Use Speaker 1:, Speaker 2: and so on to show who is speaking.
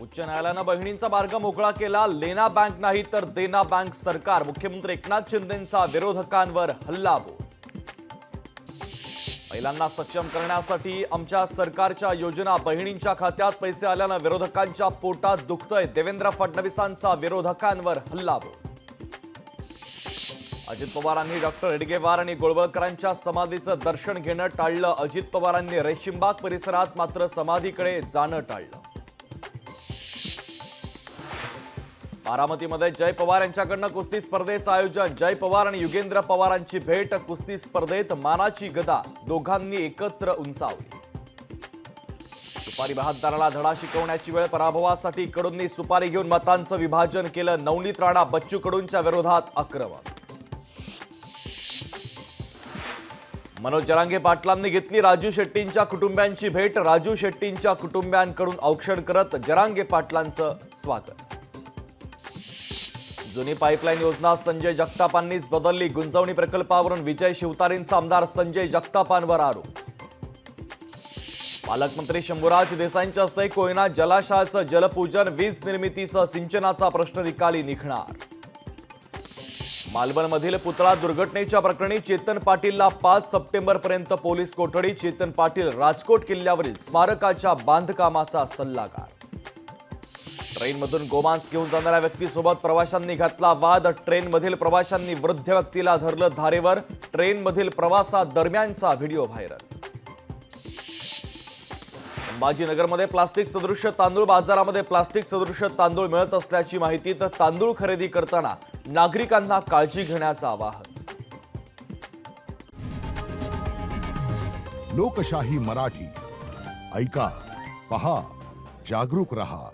Speaker 1: उच्च न्यायालयानं बहिणींचा मार्ग मोकळा केला। लेना बँक नाही तर देना बँक सरकार। मुख्यमंत्री एकनाथ शिंदेंचा विरोधकांवर हल्लाबोल। महिलांना सक्षम करण्यासाठी आमच्या सरकारच्या योजना, बहिणींच्या खात्यात पैसे आल्यानं विरोधकांच्या पोटात दुखतंय। देवेंद्र फडणवीसांचा विरोधकांवर हल्लाबोल। अजित पवारांनी डॉक्टर हेडगेवार आणि गोळवळकरांच्या समाधीचं दर्शन घेणं टाळलं। अजित पवारांनी रेशीमबाग परिसरात मात्र समाधीकडे जाणं टाळलं। बारामतीमध्ये जय पवार यांच्याकडनं कुस्ती स्पर्धेचं आयोजन। जय पवार आणि युगेंद्र पवारांची भेट। कुस्ती स्पर्धेत मानाची गदा दोघांनी एकत्र उंचावली। सुपारी बहाद्दाराला धडा शिकवण्याची वेळ। पराभवासाठी कडूंनी सुपारी घेऊन मतांचं विभाजन केलं। नवनीत राणा बच्चू कडूंच्या विरोधात आक्रमक। मनोज जरांगे पाटलांनी घेतली राजू शेट्टींच्या कुटुंबियांची भेट। राजू शेट्टींच्या कुटुंबियांकडून औक्षण करत जरांगे पाटलांचं स्वागत। जुनी पाईपलाईन योजना संजय जगतापांनीच बदलली। गुंजवणी प्रकल्पावरून विजय शिवतारेंचा आमदार संजय जगतापांवर आरोप। पालकमंत्री शंभूराज देसाईंच्या हस्ते कोयना जलाशयाचं जलपूजन। वीज निर्मितीसह सिंचनाचा प्रश्न निकाली निघणार। मालवणमधील पुतळा दुर्घटनेच्या प्रकरणी चेतन पाटीलला 5 सप्टेंबरपर्यंत पोलीस कोठडी। चेतन पाटील राजकोट किल्ल्यावरील स्मारकाच्या बांधकामाचा सल्लागार। ट्रेनमधून गोमांस घेऊन जाणाऱ्या व्यक्तीसोबत प्रवाशांनी घातला वाद। ट्रेनमधील प्रवाशांनी वृद्ध व्यक्तीला धरलं धारेवर। ट्रेनमधील प्रवासादरम्यानचा व्हिडिओ व्हायरल। संभाजीनगरमध्ये प्लास्टिक सदृश्य तांदूळ बाजारामध्ये प्लास्टिक सदृश्य तांदूळ मिळत असल्याची माहिती। तर तांदूळ खरेदी करताना नागरिकांना काळजी घेण्याचं आवाहन।
Speaker 2: लोकशाही मराठी ऐका, पहा, जागरूक रहा।